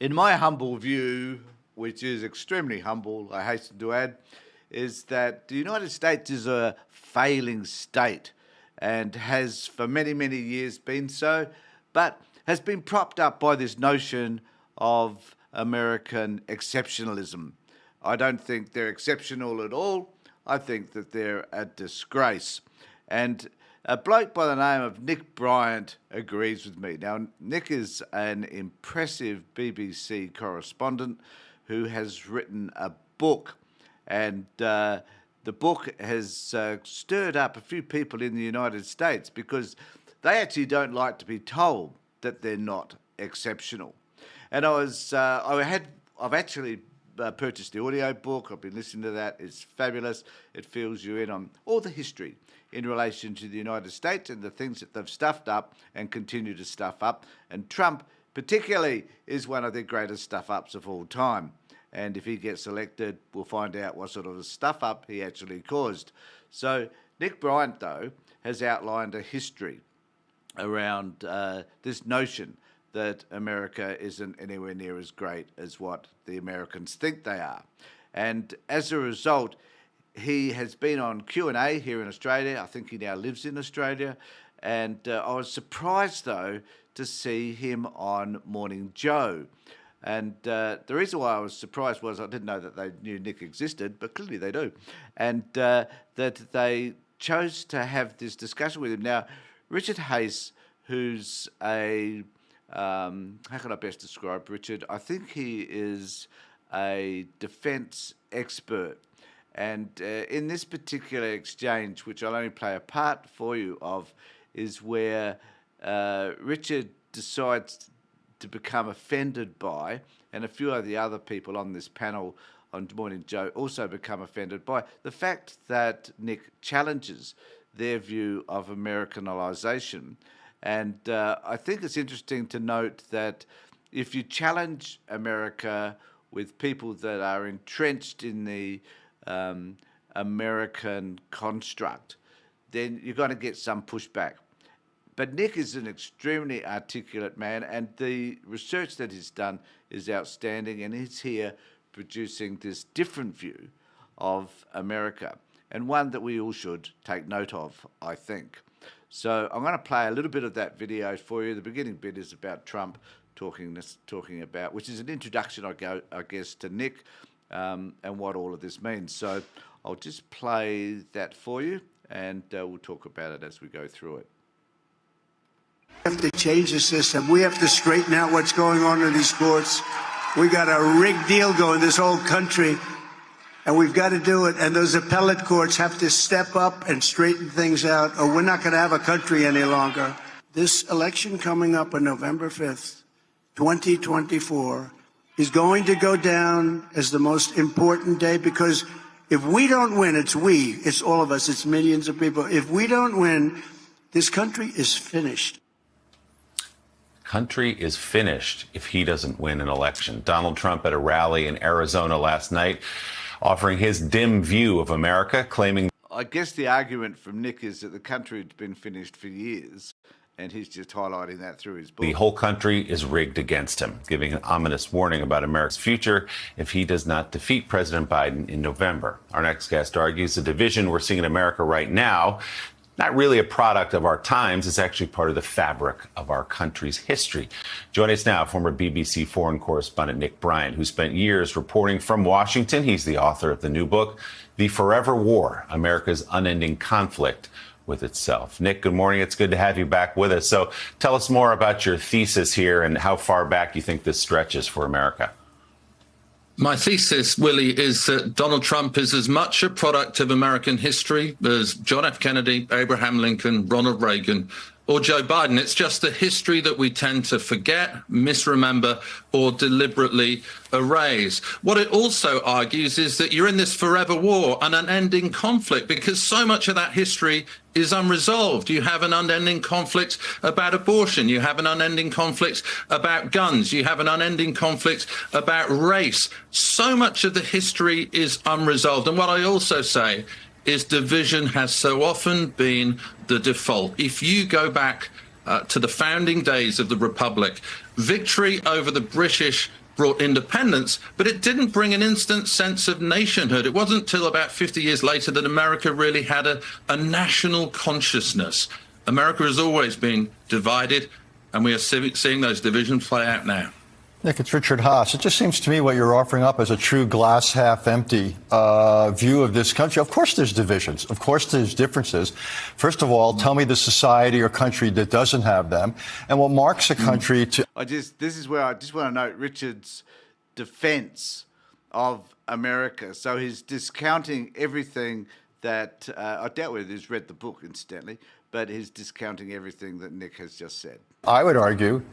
In my humble view, which is extremely humble, I hasten to add, is that the United States is a failing state and has for many, many years been so, but has been propped up by this notion of American exceptionalism. I don't think they're exceptional at all. I think that they're a disgrace. And a bloke by the name of Nick Bryant agrees with me. Now, Nick is an impressive BBC correspondent who has written a book, and the book has stirred up a few people in the United States because they actually don't like to be told that they're not exceptional. And I've actually purchased the audio book. I've been listening to that. It's fabulous. It fills you in on all the history in relation to the United States and the things that they've stuffed up and continue to stuff up. And Trump, particularly, is one of the greatest stuff-ups of all time. And if he gets elected, we'll find out what sort of a stuff-up he actually caused. So Nick Bryant, though, has outlined a history around this notion that America isn't anywhere near as great as what the Americans think they are. And as a result, he has been on Q&A here in Australia. I think he now lives in Australia. And I was surprised, though, to see him on Morning Joe. And the reason why I was surprised was I didn't know that they knew Nick existed, but clearly they do. And that they chose to have this discussion with him. Now, Richard Hayes, who's a... how can I best describe Richard? I think he is a defence expert. And in this particular exchange, which I'll only play a part for you of, is where Richard decides to become offended by, and a few of the other people on this panel on Morning Joe also become offended by, the fact that Nick challenges their view of Americanisation. And I think it's interesting to note that if you challenge America with people that are entrenched in the American construct, then you're going to get some pushback. But Nick is an extremely articulate man, and the research that he's done is outstanding, and he's here producing this different view of America, and one that we all should take note of, I think. So I'm going to play a little bit of that video for you. The beginning bit is about Trump talking about, which is an introduction, I guess, to Nick and what all of this means. So I'll just play that for you, and we'll talk about it as we go through it. We have to change the system. We have to straighten out what's going on in these courts. We got a rigged deal going this whole country, and we've got to do it. And those appellate courts have to step up and straighten things out, or we're not going to have a country any longer. This election coming up on November 5th, 2024, is going to go down as the most important day, because if we don't win, it's all of us, it's millions of people. If we don't win, this country is finished. Country is finished if he doesn't win an election. Donald Trump at a rally in Arizona last night, offering his dim view of America, claiming... I guess the argument from Nick is that the country had been finished for years, and he's just highlighting that through his book. The whole country is rigged against him, giving an ominous warning about America's future if he does not defeat President Biden in November. Our next guest argues the division we're seeing in America right now, not really a product of our times. It's actually part of the fabric of our country's history. Joining us now, former BBC foreign correspondent Nick Bryant, who spent years reporting from Washington. He's the author of the new book, The Forever War, America's Unending Conflict with Itself. Nick, good morning. It's good to have you back with us. So tell us more about your thesis here and how far back you think this stretches for America. My thesis, Willie, is that Donald Trump is as much a product of American history as John F. Kennedy, Abraham Lincoln, Ronald Reagan, or Joe Biden. It's just the history that we tend to forget, misremember, or deliberately erase. What it also argues is that you're in this forever war, an unending conflict, because so much of that history is unresolved. You have an unending conflict about abortion. You have an unending conflict about guns. You have an unending conflict about race. So much of the history is unresolved. And what I also say is division has so often been the default. If you go back to the founding days of the Republic, victory over the British brought independence, but it didn't bring an instant sense of nationhood. It wasn't till about 50 years later that America really had a national consciousness. America has always been divided, and we are seeing those divisions play out now. Nick, it's Richard Haas. It just seems to me what you're offering up as a true glass half empty view of this country. Of course there's divisions. Of course there's differences. First of all, tell me the society or country that doesn't have them, and what marks a country to... This is where I just want to note Richard's defense of America. So he's discounting everything that I doubt whether he's read the book, incidentally, but he's discounting everything that Nick has just said. I would argue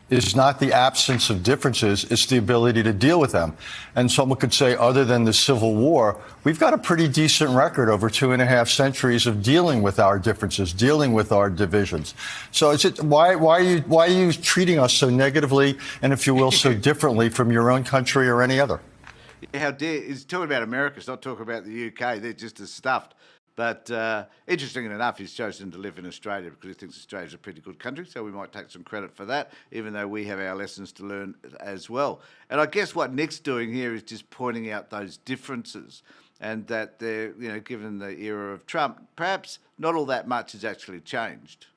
is not the absence of differences, it's the ability to deal with them. And someone could say, other than the Civil War, we've got a pretty decent record over 2.5 centuries of dealing with our differences, dealing with our divisions. So why are you treating us so negatively and, if you will, so differently from your own country or any other? Yeah, how dare he's talking about America, he's not talking about the UK. They're just as stuffed. But interestingly enough, he's chosen to live in Australia because he thinks Australia's a pretty good country, so we might take some credit for that, even though we have our lessons to learn as well. And I guess what Nick's doing here is just pointing out those differences, and that they're, given the era of Trump, perhaps not all that much has actually changed.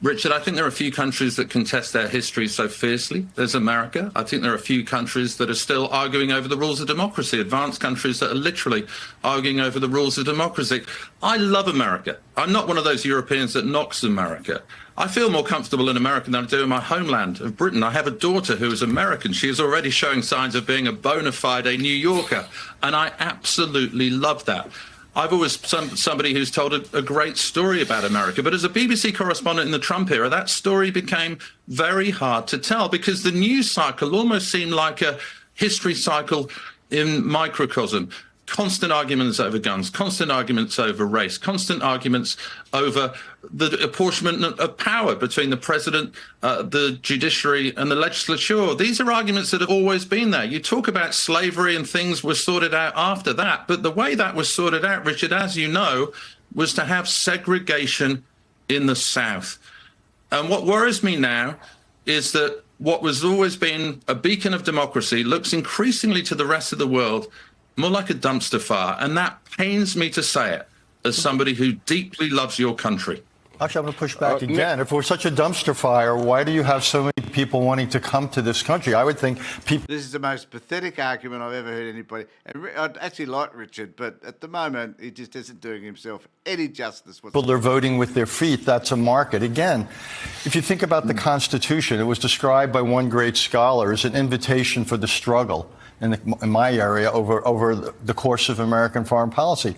Richard, I think there are a few countries that contest their history so fiercely. There's America. I think there are a few countries that are still arguing over the rules of democracy, advanced countries that are literally arguing over the rules of democracy. I love America. I'm not one of those Europeans that knocks America. I feel more comfortable in America than I do in my homeland of Britain. I have a daughter who is American. She is already showing signs of being a bona fide New Yorker, and I absolutely love that. I've always somebody who's told a great story about America, but as a BBC correspondent in the Trump era, that story became very hard to tell because the news cycle almost seemed like a history cycle in microcosm. Constant arguments over guns, constant arguments over race, constant arguments over the apportionment of power between the president, the judiciary and the legislature. These are arguments that have always been there. You talk about slavery and things were sorted out after that, but the way that was sorted out, Richard, as you know, was to have segregation in the South. And what worries me now is that what was always been a beacon of democracy looks increasingly to the rest of the world more like a dumpster fire, and that pains me to say it as somebody who deeply loves your country. Actually, I'm going to push back again. If we're such a dumpster fire, why do you have so many people wanting to come to this country? I would think people... This is the most pathetic argument I've ever heard anybody... And I'd actually like Richard, but at the moment, he just isn't doing himself any justice. People are voting with their feet. That's a market. Again, if you think about the Constitution, it was described by one great scholar as an invitation for the struggle in my area over the course of American foreign policy.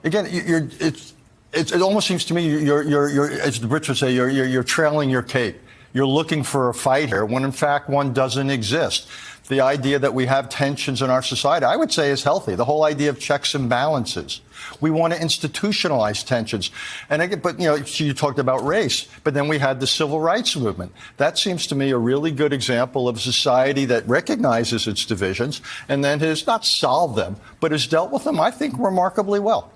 Again, it almost seems to me you're as the Brits would say, you're trailing your cape. You're looking for a fight here when in fact one doesn't exist. The idea that we have tensions in our society, I would say, is healthy. The whole idea of checks and balances. We want to institutionalize tensions. And again, but you talked about race, but then we had the civil rights movement. That seems to me a really good example of a society that recognizes its divisions and then has not solved them, but has dealt with them, I think, remarkably well.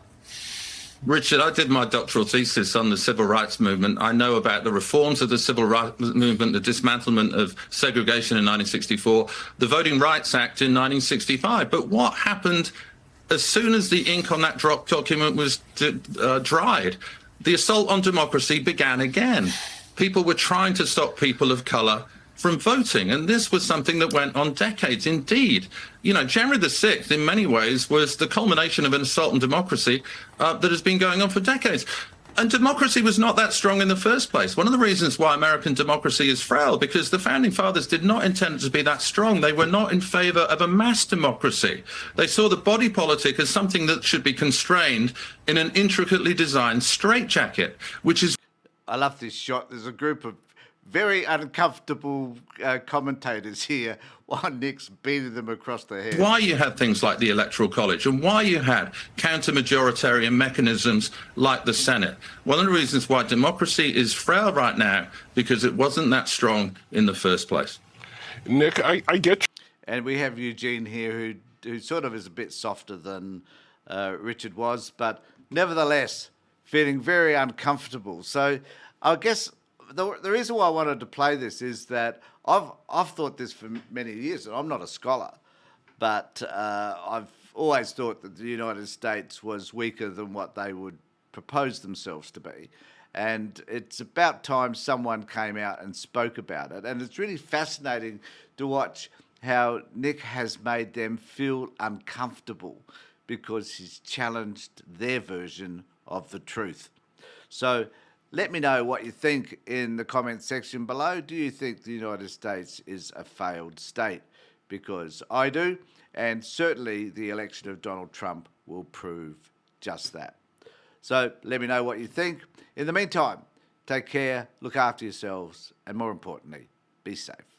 Richard, I did my doctoral thesis on the civil rights movement. I know about the reforms of the civil rights movement, the dismantlement of segregation in 1964, the Voting Rights Act in 1965. But what happened as soon as the ink on that document was dried? The assault on democracy began again. People were trying to stop people of color from voting. And this was something that went on decades. Indeed, January the 6th, in many ways, was the culmination of an assault on democracy that has been going on for decades. And democracy was not that strong in the first place. One of the reasons why American democracy is frail, because the founding fathers did not intend it to be that strong. They were not in favor of a mass democracy. They saw the body politic as something that should be constrained in an intricately designed straitjacket, which is... I love this shot. There's a group of very uncomfortable commentators here while Nick's beating them across the head. Why you had things like the Electoral College and why you had counter-majoritarian mechanisms like the Senate. One of the reasons why democracy is frail right now, because it wasn't that strong in the first place. Nick, I get you. And we have Eugene here who sort of is a bit softer than Richard was, but nevertheless feeling very uncomfortable. So I guess the reason why I wanted to play this is that I've thought this for many years, and I'm not a scholar, but I've always thought that the United States was weaker than what they would propose themselves to be. And it's about time someone came out and spoke about it. And it's really fascinating to watch how Nick has made them feel uncomfortable because he's challenged their version of the truth. So let me know what you think in the comment section below. Do you think the United States is a failed state? Because I do, and certainly the election of Donald Trump will prove just that. So let me know what you think. In the meantime, take care, look after yourselves, and more importantly, be safe.